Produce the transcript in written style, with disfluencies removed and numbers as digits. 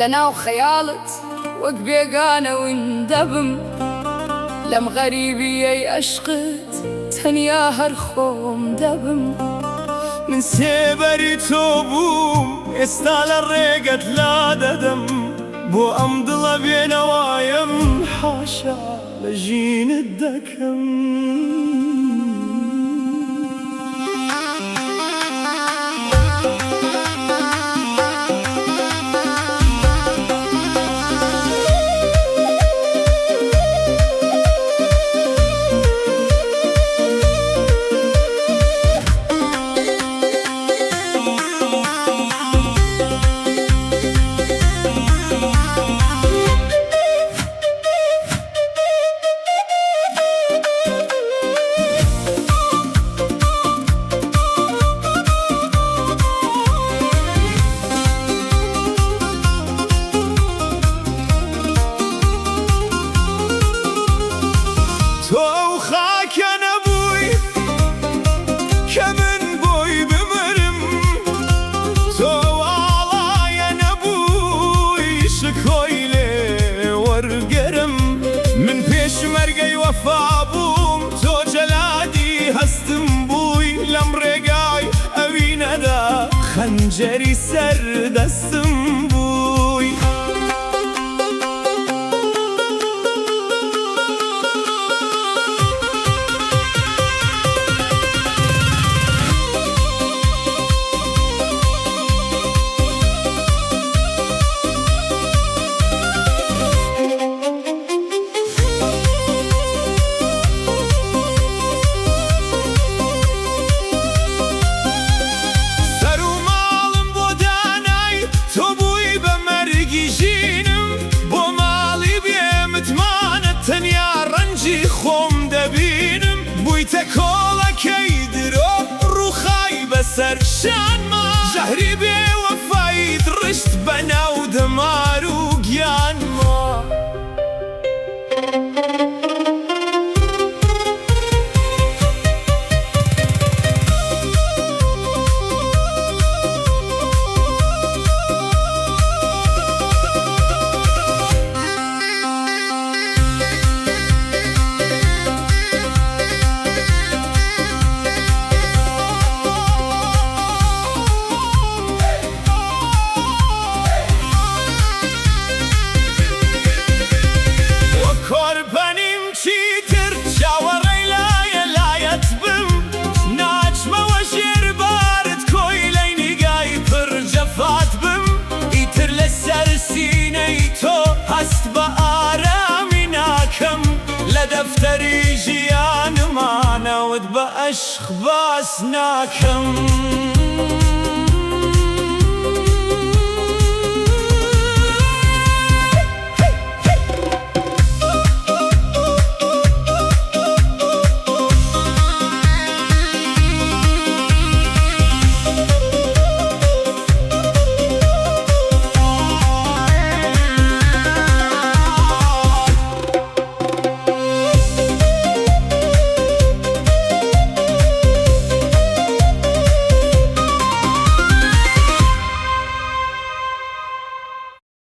لنا وخيالت وقبيقانة وندبم لم غريبي أشقت تنياها رخوم دبم من سيبري توبوم استال الريقت لا ددم بو أمضل بين وايم حاشا لجين الدكم تو خاک نبوی که من بوی بمرم تو آلای نبوی شکویل ورگرم من پیش مرگی وفا بوم تو جلادی هستم بوی لم رگای اوی ندا خنجری سر دستم بوی خۆم دەبینم بوویتە کۆڵەکەی درۆ ڕووخای بەسەر شانما ژەهری بێوەفایی درشت بەناو دەمار و گیانما دفتری ژیانمان نەوت بە عەشق باس ناکەم